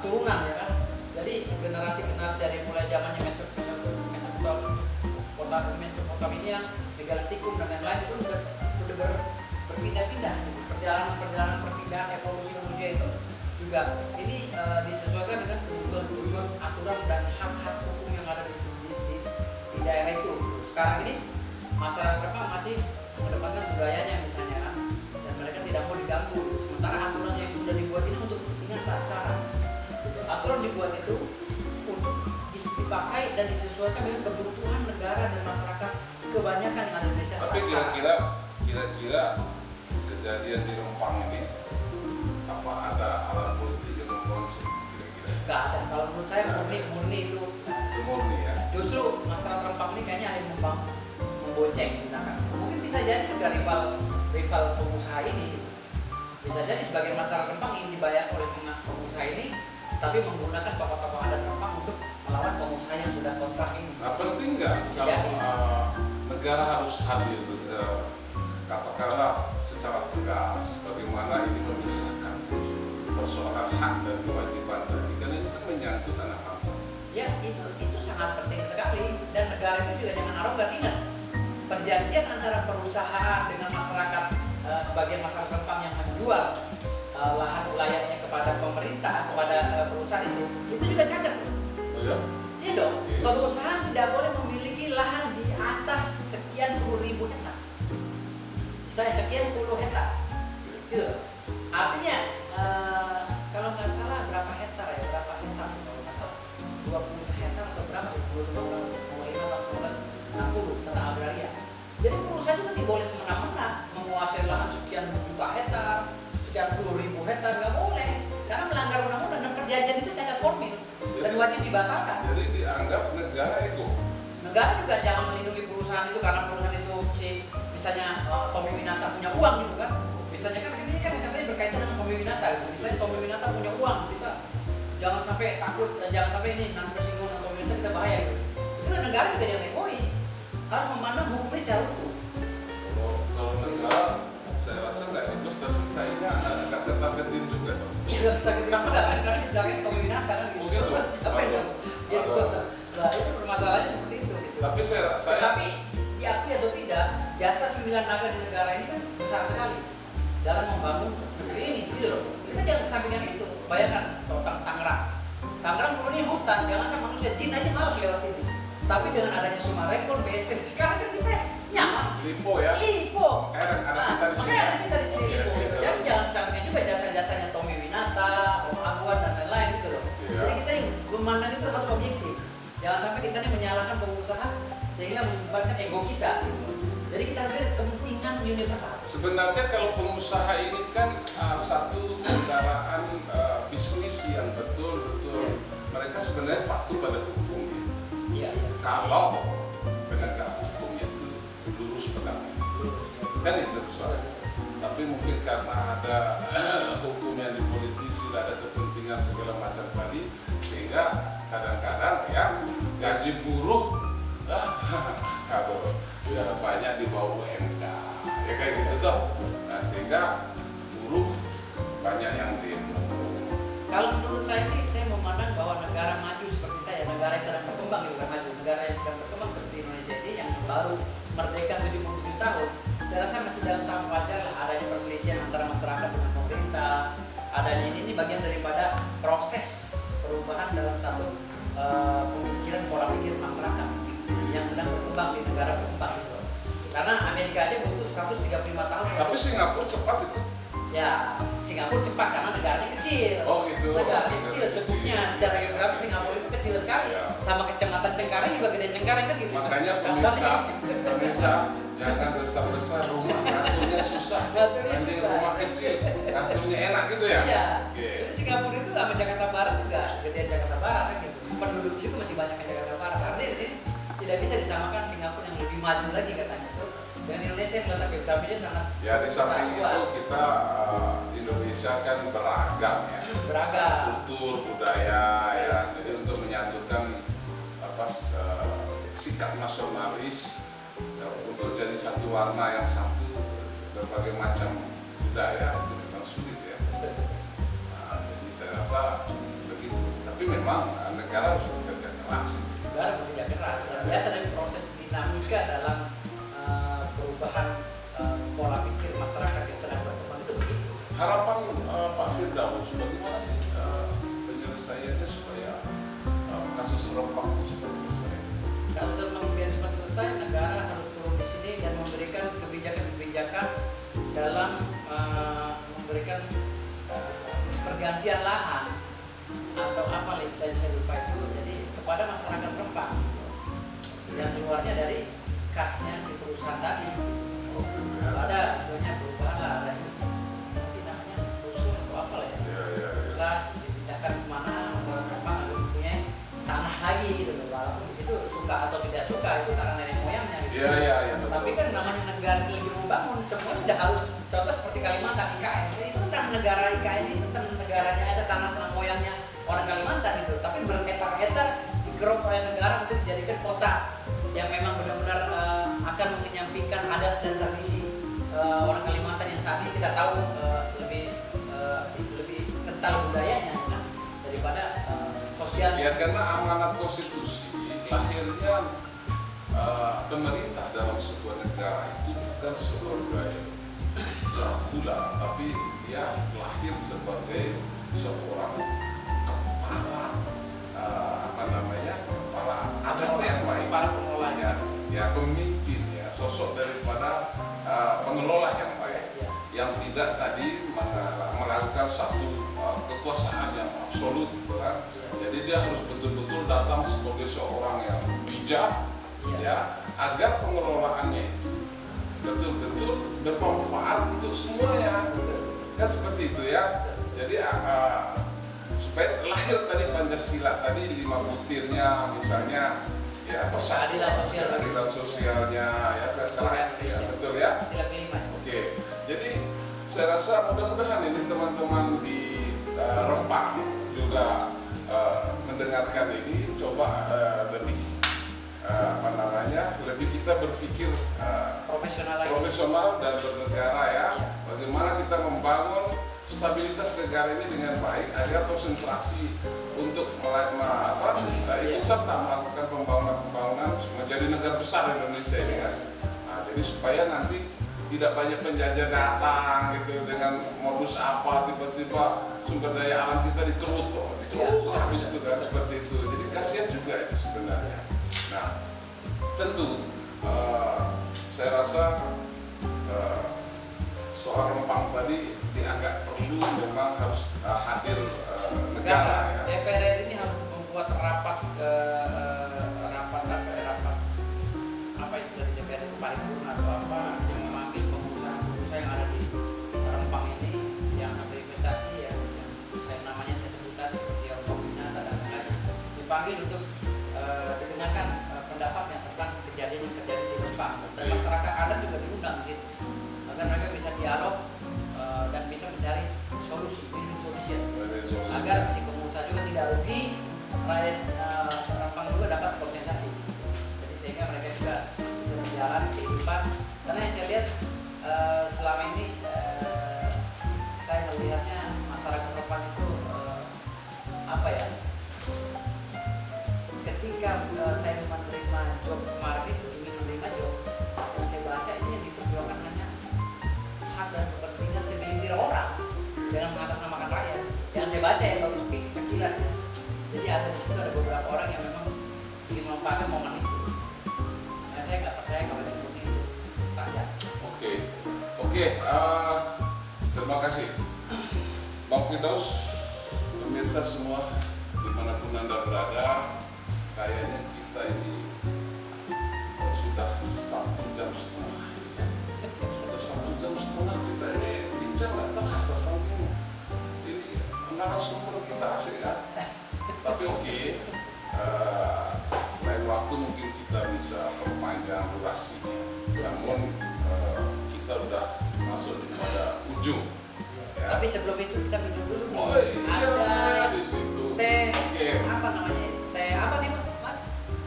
turunan ya kan. Jadi generasi-generasi dari mulai zamannya Mesopotamia, Megalitikum dan lain-lain itu udah berpindah-pindah. Perjalanan perpindahan evolusi manusia itu juga ini disesuaikan dengan kebutuhan aturan dan hak-hak hukum yang ada di daerah itu. Sekarang ini masyarakat Rempang masih mengedepankan budayanya misalnya kan, dan mereka tidak mau diganggu. Sementara aturan yang sudah dibuat ini untuk kepentingan saat sekarang. Aturan dibuat itu untuk dipakai dan disesuaikan dengan kebutuhan negara dan masyarakat kebanyakan yang ada di Indonesia.
Tapi kira-kira kejadian di Rempang ini apa ada alat politik yang membantu kira-kira?
Gak ada. Kalau menurut saya murni itu.
Murni ya.
Justru masyarakat Rempang ini kayaknya ada yang membonceng kita kan. Mungkin bisa jadi juga rival pengusaha ini. Bisa jadi sebagian masyarakat Rempang ingin dibayar oleh pengusaha ini, tapi menggunakan tokoh-tokoh adat Rempang untuk melawan pengusaha yang sudah kontrak ini.
Nah, penting nggak kalau negara harus hadir, katakanlah secara tegas bagaimana ini memisahkan persoalan hak dan kewajiban tadi, karena ini kan menyangkut anak bangsa.
Ya itu sangat penting sekali, dan negara itu juga jangan arogan. Ingat perjanjian antara perusahaan dengan masyarakat, sebagian masyarakat Rempang yang menjual lahan wilayahnya kepada pemerintah, kepada perusahaan itu juga cacat.
Oh ya?
Iya dong.
Iya.
Perusahaan tidak boleh memiliki lahan di atas sekian puluh ribu hektar. Saya sekian puluh hektar, gitu. Artinya kalau nggak salah berapa hektar ya? Berapa hektar? Kalau nggak salah 20 hektar atau berapa? 25 atau 60 tentang agraria. Jadi perusahaan juga tidak boleh semena-mena menguasai lahan sekian juta hektar, sekian puluh ribu hektar, nggak boleh. Karena melanggar undang-undang dan perjanjian itu cacat formil dan wajib dibatalkan.
Jadi dianggap negara ego.
Negara juga jangan melindungi perusahaan itu karena perusahaan itu misalnya Tommy Winata punya uang gitu kan. Misalnya kan ini kan katanya berkaitan dengan Tommy Winata gitu. Misalnya Tommy Winata punya uang, kita jangan sampai takut dan jangan sampai ini nanti bersinggungan dengan Tommy Winata, kita bahaya gitu. Itu kan negara juga jangan egois, harus memandang hukumnya secara utuh.
Kalau negara saya rasa nggak egois, tapi kayaknya agak ketar-ketir juga tuh.
Iya, kita juga kan karena di belakangnya Tommy Winata kan gitu.
Mungkin tuh.
Siapa yang gitu. Nah, itu permasalahannya seperti itu gitu.
Tapi saya rasa
Tetapi diakui atau tidak, naga di negara ini kan besar sekali dalam membangun negeri ini, gitu loh. Kita jangan kesampingkan itu. Bayangkan Tangerang. Tangerang dulu ini hutan, jangankan manusia, jin aja malas lewat sini. Tapi dengan adanya Sumarekon, BSP, sekarang kan kita nyaman.
Lipo ya.
Lipo.
Ada kita di sini.
Makanya ada kita di sini
Iya,
Lipo.
iya,
Gitu.
iya.
Jadi jangan kesampingkan juga jasa-jasanya Tommy Winata, Om Aguan dan lain-lain gitu loh.
Iya.
Jadi kita yang memandang itu harus objektif. Jangan sampai kita ini menyalahkan pengusaha sehingga membuatkan ego kita. Gitu. Jadi kita harus lihat kepentingan universal.
Sebenarnya kalau pengusaha ini kan satu kendaraan bisnis yang betul-betul mereka sebenarnya patuh pada hukum.
Iya, iya.
Kalau penegak hukumnya itu lurus pedangnya, kan itu soal. Tapi mungkin karena ada hukum yang dipolitisi, ada kepentingan segala macam tadi, sehingga kadang-kadang ya gaji buruh ya banyak di bawah UMK, ya kayak gitu tuh. Nah, sehingga buruh banyak yang demo.
Kalau menurut saya sih, saya memandang bahwa negara maju seperti saya, negara yang sedang berkembang gitu kan maju, negara yang sedang berkembang seperti Indonesia ini yang baru merdeka 77 tahun, saya rasa masih dalam tahap wajar lah adanya perselisihan antara masyarakat dengan pemerintah. Adanya ini bagian daripada proses perubahan dalam satu pemikiran pola pikir masyarakat yang sedang berkembang di negara berkembang itu. Karena Amerika aja butuh 135 tahun.
Tapi Singapura cepat itu.
Ya, Singapura cepat karena negaranya kecil.
Oh gitu.
Negaranya kecil, sebutnya secara geografis Singapura itu kecil sekali.
Ya.
Sama kecamatan Cengkareng juga gede Cengkareng kan gitu.
Makanya pemirsa jangan besar-besar rumah, ngaturnya susah.
Ngaturnya
Nanti
susah.
rumah kecil, ngaturnya enak gitu ya.
Iya.
Oke.
Jadi Singapura itu sama Jakarta Barat juga, gedean Jakarta Barat kan gitu. Penduduk juga masih banyak yang Jakarta Barat. Artinya di sini tidak bisa disamakan Singapura yang lebih maju lagi katanya tuh. Dan Indonesia yang letak geografinya sangat
Ya di samping
kuat.
itu kita Indonesia kan beragam ya.
Beragam.
Kultur, budaya ya. Jadi untuk menyatukan sikap nasionalis untuk jadi satu warna yang satu berbagai macam budaya itu memang sulit ya. Nah, jadi saya rasa begitu. Tapi memang negara harus bekerja keras.
negara bekerja keras. Dan biasa dari proses dinamika dalam perubahan pola pikir masyarakat yang sedang berkembang itu begitu.
Harapan Pak Firdaus bagaimana sih penyelesaiannya supaya kasus Rempang itu cepat selesai?
Kalau biar cepat selesai, negara harus turun di sini dan memberikan kebijakan-kebijakan dalam memberikan pergantian lahan atau apa istilahnya saya lupa itu, jadi kepada masyarakat Rempang yang keluarnya dari kasnya si perusahaan tadi. Ada istilahnya perubahan lah, ada ini masih namanya rusun atau apa lah ya. Setelah dipindahkan kemana orang Rempang ada punya tanah lagi gitu loh, walaupun di situ suka atau tidak suka itu tanah nenek moyangnya gitu.
Iya.
Tapi kan namanya negara lagi membangun, semuanya udah harus, contoh seperti Kalimantan IKN, itu kan negara IKN itu kan negaranya ada tanah moyangnya orang Kalimantan itu, tapi berhektar-hektar digerok oleh negara untuk dijadikan kota yang memang benar-benar akan menyampingkan adat dan tradisi orang Kalimantan yang saat ini kita tahu lebih kental budayanya kan, daripada sosial.
Ya karena amanat konstitusi lahirnya pemerintah dalam sebuah negara itu bukan sebagai dracula, tapi dia lahir sebagai seorang kepala kepala adat yang baik,
Kepala pengelolanya.
ya pemimpin ya, sosok daripada pengelola yang baik, yang tidak tadi melakukan satu kekuasaan yang absolut gitu kan. Jadi dia harus betul-betul datang sebagai seorang yang bijak ya, agar pengelolaannya itu betul-betul bermanfaat untuk semuanya, kan seperti itu ya. Jadi supaya lahir tadi Pancasila tadi 5 butirnya misalnya ya, keadilan sosialnya ya, terakhir ya, betul ya.
Istilah kelima.
Oke, jadi saya rasa mudah-mudahan ini teman-teman di Rempang juga mendengarkan ini, coba lebih lebih kita berpikir profesional dan bernegara ya. Bagaimana kita membangun stabilitas negara ini dengan baik agar konsentrasi untuk ikut serta melakukan pembangunan menjadi negara besar Indonesia ini kan. Nah, jadi supaya nanti tidak banyak penjajah datang gitu dengan modus apa tiba-tiba sumber daya alam kita dikerut habis itu kan seperti itu. Jadi kasihan juga itu sebenarnya. Nah, tentu saya rasa soal Rempang tadi dianggap perlu memang harus hadir negara ya.
DPR ini harus membuat rapat apa itu dari DPR itu paripurna atau apa yang memanggil pengusaha-pengusaha yang ada di Rempang ini yang berinvestasi ya, yang namanya saya sebutkan seperti Ortomina dan lain-lain, dipanggil untuk didengarkan pendapatnya tentang kejadian yang terjadi di Rempang. Dan masyarakat adat juga diundang di situ agar mereka bisa dialog dan bisa mencari solusi, win-win solution, agar si pengusaha juga tidak rugi, rakyat Rempang juga dapat kompensasi. Jadi sehingga mereka juga bisa berjalan kehidupan. Karena yang saya lihat selama ini saya melihatnya masyarakat Rempang itu apa ya? Ketika saya menerima job kemarin itu, ingin menerima job, yang saya baca ini yang diperjuangkan hanya hak dan kepentingan segelintir orang dengan mengatasnamakan rakyat. Yang saya baca ya baru sekilas ya. Jadi ada di situ ada beberapa orang yang memang ingin memanfaatkan momen itu. Nah, saya nggak percaya kalau yang itu rakyat.
Oke, terima kasih Bang Firdaus, pemirsa semua dimanapun Anda berada. Kayaknya kita ini sudah 1,5 jam. Sudah 1,5 jam kita ini bincang nggak terasa saking ini narasumber kita asik ya. Tapi oke, lain waktu mungkin kita bisa perpanjang durasinya. Namun kita udah masuk pada ujung. Ya.
Tapi sebelum itu kita minum dulu nih.
Oh iya,
ada
di situ.
teh
Oke.
apa namanya? Teh apa nih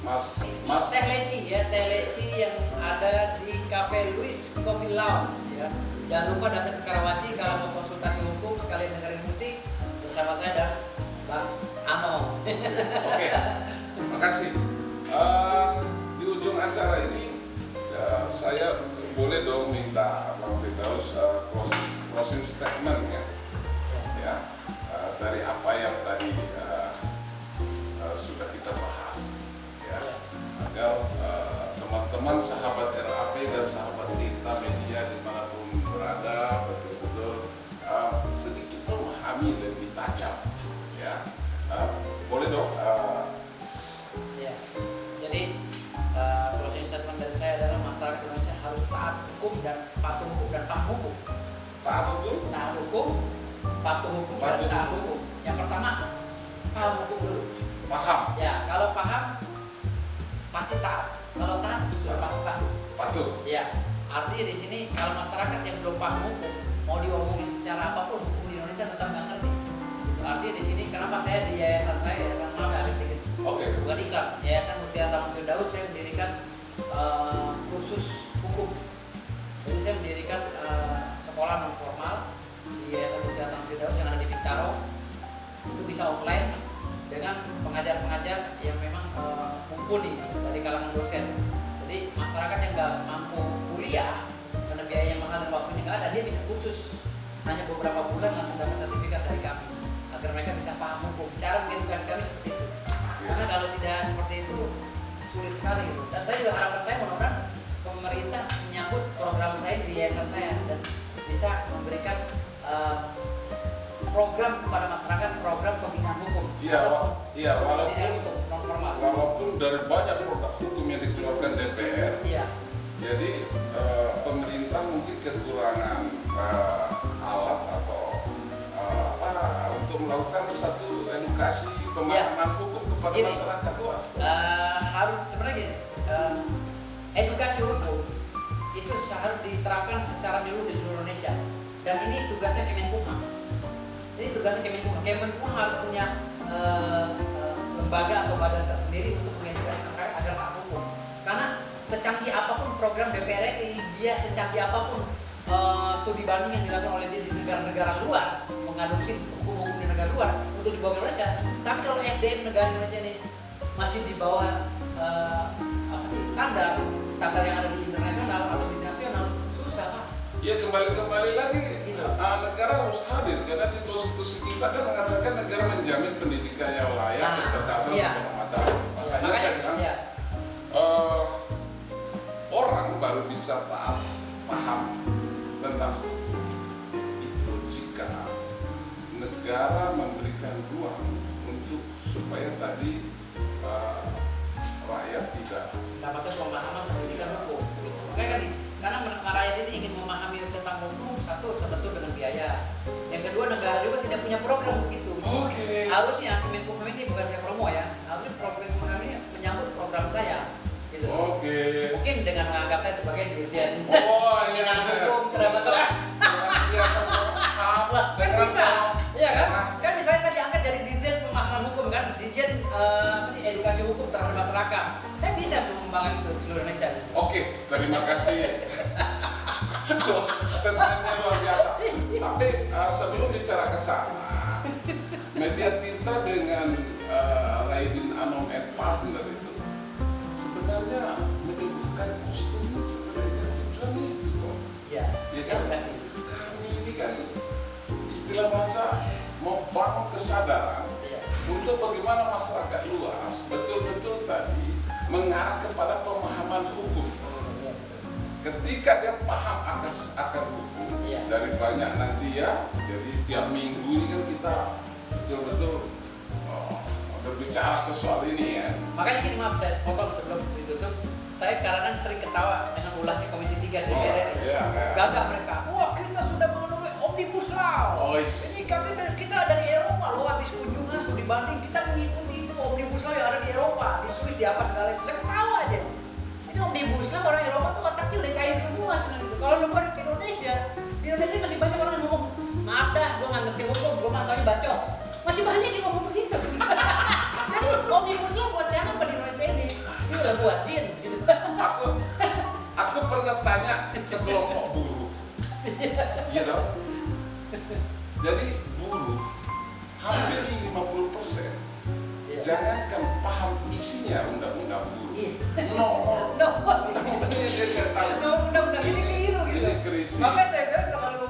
Mas?
Mas.
Teh leci ya, teh leci yang ada di Cafe Louis Coffee Lounge ya. Jangan lupa datang ke Karawaci kalau mau konsultasi hukum sekalian dengerin musik bersama saya dan Bang Ano.
Oke, makasih. Di ujung acara ini saya boleh dong minta Bang Firdaus closing statement ya, dari apa yang tadi sudah kita bahas ya, agar teman-teman sahabat RAP dan sahabat kita media dimanapun berada betul-betul sedikit memahami lebih tajam ya. Boleh dong.
Ya. Jadi closing statement dari saya adalah masyarakat Indonesia harus taat hukum dan patuh hukum dan paham hukum.
Taat hukum,
Taat hukum, patuh hukum dan taat hukum. Yang pertama paham hukum dulu.
paham,
Ya, kalau paham pasti taat. Kalau taat sudah patuh.
patuh.
Ya, artinya di sini kalau masyarakat yang belum paham hukum mau diomongin secara apapun hukum di Indonesia tetap nggak ngerti. Itu artinya di sini kenapa saya di yayasan saya, yayasan maaf ya, dikit.
Oke.
Bukan iklan, Yayasan Mutiara Taman Firdaus saya mendirikan kursus hukum. Jadi saya mendirikan sekolah non formal di Yayasan Mutiara Taman Firdaus yang ada di Bintaro. Itu bisa offline dengan pengajar-pengajar yang memang mumpuni dari kalangan dosen. Jadi masyarakat yang nggak mampu kuliah karena biaya yang mahal dan waktunya nggak ada, dia bisa kursus hanya beberapa bulan langsung dapat sertifikat dari kami agar mereka bisa paham hukum. Cara mengedukasi kami seperti itu. Karena kalau tidak seperti itu sulit sekali. Dan saya juga harapan saya mudah-mudahan pemerintah menyambut program saya di yayasan saya dan bisa memberikan program kepada masyarakat, program pembinaan hukum.
Iya,
non-formal.
walaupun dari banyak produk hukum yang dikeluarkan DPR,
Iya.
jadi pemerintah mungkin kekurangan alat atau untuk melakukan satu edukasi pemahaman hukum kepada
Gini,
masyarakat luas.
Harus sebenarnya gini, edukasi hukum itu harus diterapkan secara menyeluruh di seluruh Indonesia. Dan ini tugasnya Kemenkumham. Ini tugasnya Kemenkumham. Kemenkumham harus punya lembaga atau badan tersendiri untuk mengedukasi masyarakat agar taat hukum. Karena secanggih apapun program DPR ini, dia secanggih apapun studi banding yang dilakukan oleh dia di negara-negara luar, mengadopsi hukum-hukum di negara luar untuk dibawa ke Indonesia. Tapi kalau SDM negara Indonesia ini masih di bawah standar yang ada di internasional atau di nasional, susah Pak.
Ya kembali lagi
Gitu.
negara harus hadir karena di konstitusi kita kan mengatakan negara menjamin pendidikan yang layak,
Nah,
kecerdasan
iya.
segala macam.
Iya,
Makanya saya bilang
iya.
orang baru bisa taat paham tentang itu jika negara memberikan ruang untuk supaya tadi rakyat tidak
Dapatkan pemahaman pendidikan hukum. Gitu. Makanya kan karena rakyat ini ingin memahami tentang hukum, satu terbentur dengan biaya. Yang kedua, negara juga tidak punya program untuk itu.
Oke.
Harusnya Kemenkumham ini bukan saya promo ya, harusnya program ini menyambut program saya. Gitu.
Oke.
Mungkin dengan menganggap saya sebagai dirjen
Oh iya.
pembinaan hukum terhadap masyarakat.
Iya,
Kan bisa, iya kan? Kan misalnya saya diangkat dari dirjen pemahaman hukum kan, dirjen edukasi hukum terhadap masyarakat. Saya bisa mengembangkan itu di seluruh Indonesia.
Oke, terima kasih. Statementnya luar biasa. Tapi sebelum bicara ke sana, Media Tirta dengan Raidin Anom and Partner itu sebenarnya menyuguhkan kostum sebenarnya tujuannya itu kok.
Iya,
Ya kan?
terima kasih.
Kami ini kan istilah bahasa mau bangun kesadaran
Iya.
untuk bagaimana masyarakat luas betul-betul tadi mengarah kepada pemahaman hukum. Ketika dia paham akan hukum,
Iya.
dari banyak nanti ya, jadi tiap minggu ini kan kita betul-betul berbicara ke soal ini ya.
Makanya gini, maaf saya potong sebelum ditutup. Saya kadang sering ketawa dengan ulahnya Komisi 3 DPR RI.
Iya, iya.
Gagah mereka. Wah, kita sudah mengenai Omnibus Law.
Oh, is.
Ini kita dari Eropa loh, habis kunjungan tuh dibanding kita mengikuti itu Omnibus Law yang ada di Eropa, di Swiss, di apa segala itu. Saya ketawa aja. Ini Omnibus Law orang Eropa tuh otaknya udah cair semua sebenarnya. Kalau lu balik ke Indonesia, di Indonesia masih banyak orang yang ngomong, maaf dah, gue nggak ngerti hukum, gue mantaunya bacot. Masih banyak yang ngomong begitu. Jadi Omnibus Law buat siapa di Indonesia ini? Ini udah buat jin. Gitu.
Aku pernah tanya sekelompok buruh, iya dong. Jadi buruh hampir 50%
Iya.
jangankan paham isinya undang-undang buruh.
Iya.
No. Dia nggak tahu.
Undang-undang ini keliru gitu.
Ini krisis.
Makanya saya bilang terlalu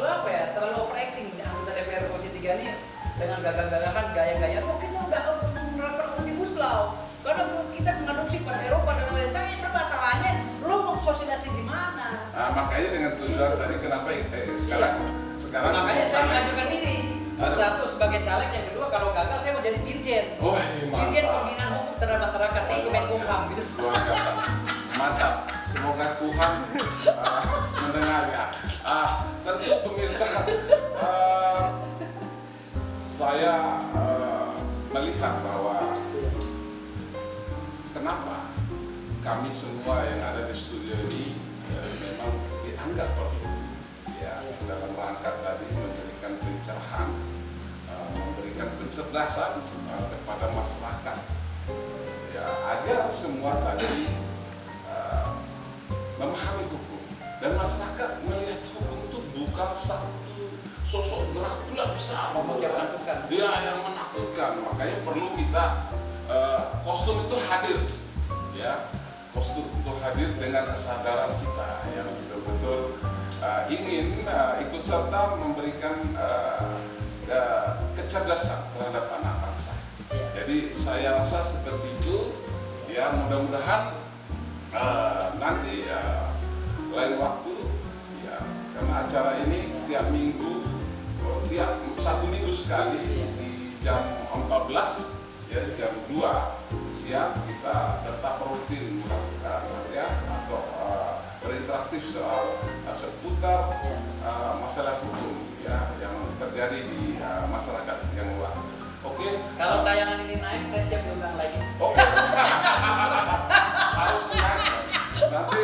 apa ya? Terlalu overacting anggota DPR Komisi 3 ini dengan gagah-gagahan gaya-gaya. Oh, kita udah harus menerapkan Omnibus Law. Karena kita mengadopsi pada Eropa dan lain-lain. Tapi masalahnya, lo mau sosialisasi di mana?
Nah, makanya dengan tujuan tadi kenapa sekarang
Makanya saya
sama-
mengajukan diri. Satu sebagai caleg, yang kedua kalau gagal saya mau jadi dirjen.
Wah,
Dirjen
mantap.
pembinaan hukum terhadap masyarakat di Kemenkumham gitu.
Luar biasa. Mantap. Semoga Tuhan mendengar ya. Tentu pemirsa, saya melihat bahwa kenapa kami semua yang ada di studio ini memang dianggap perlu ya dalam rangka tadi memberikan pencerahan, memberikan pencerdasan kepada masyarakat ya agar semua tadi memahami hukum dan masyarakat melihat hukum itu bukan satu sosok Dracula besar
Yang menakutkan.
ya yang menakutkan. Makanya perlu kita kostum itu hadir ya, kostum itu hadir dengan kesadaran kita yang betul-betul ingin ikut serta memberikan kecerdasan terhadap anak bangsa. Jadi saya rasa seperti itu ya, mudah-mudahan nanti lain waktu ya, karena acara ini tiap minggu, tiap 1 minggu sekali di jam 14 ya, jam 2 siang kita tetap rutin melakukan latihan atau berinteraktif soal seputar masalah hukum ya yang terjadi di masyarakat yang luas. Oke.
Kalau tayangan ini naik, saya siap diundang lagi.
Oke. Harus naik. Nanti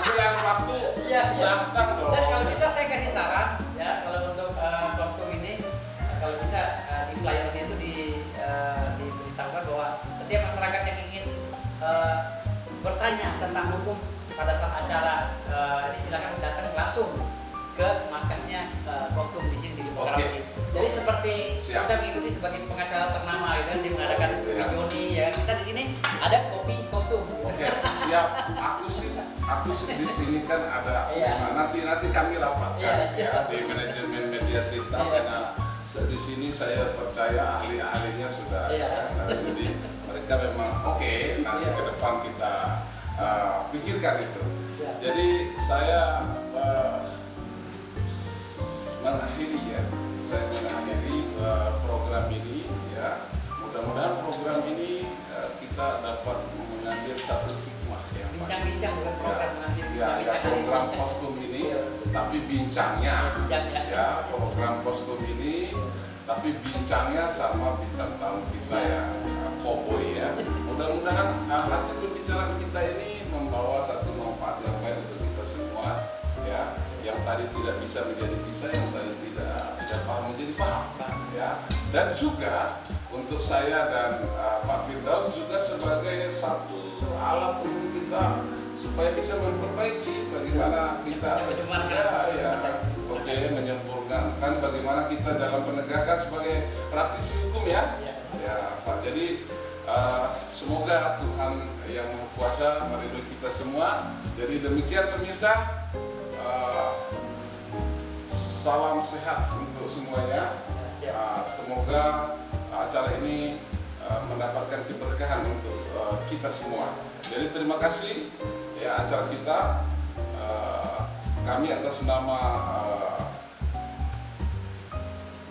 lain waktu
Iya.
datang dong.
Dan kalau bisa saya kasih saran ya, kalau untuk kostum ini kalau bisa di flyernya itu diberitahukan bahwa setiap masyarakat yang ingin bertanya tentang hukum pada saat acara ini silakan datang langsung ke markasnya kostum di sini di Karawaci. Jadi seperti
Siap.
kita mengikuti sebagai pengacara ternama gitu kan, dia mengadakan
Iya.
Joni ya, kita di sini ada kopi kostum.
Oke, siap. siap. Aku sih di sini kan ada.
Iya.
Nanti kami rapatkan
Iya.
ya di manajemen Media Tirta karena di sini saya percaya ahli-ahlinya sudah.
Iya.
Nah, jadi mereka memang oke. Nanti ke depan kita pikirkan itu.
Siap.
Jadi saya mengakhiri program ini ya. Mudah-mudahan program ini kita dapat mengambil satu hikmah yang
Bincang-bincang bukan program mengakhiri.
ya program kostum ini tapi bincangnya ya program kostum ini tapi bincangnya sama bintang tamu kita ya Cowboy ya. Mudah-mudahan hasil pembicaraan kita ini membawa satu manfaat yang baik untuk kita semua ya. Yang tadi tidak bisa menjadi bisa, yang tadi tidak paham menjadi paham ya. Dan juga untuk saya dan Pak Firdaus juga sebagai satu alat untuk kita supaya bisa memperbaiki bagaimana kita menyempurnakan bagaimana kita dalam penegakan sebagai praktisi hukum ya. Ya Pak. Jadi semoga Tuhan yang Maha Kuasa meridhoi kita semua. Jadi demikian pemirsa. Salam sehat untuk semuanya. Semoga acara ini mendapatkan keberkahan untuk kita semua. Jadi terima kasih ya acara kita. Kami atas nama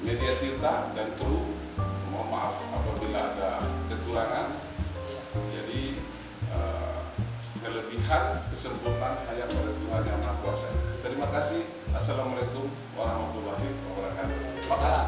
Media Tirta dan kru mohon maaf apabila ada kekurangan. Jadi kelebihan, kesempurnaan hanya pada Tuhan yang Maha Kuasa. Terima kasih. Assalamualaikum warahmatullahi wabarakatuh. Terima kasih.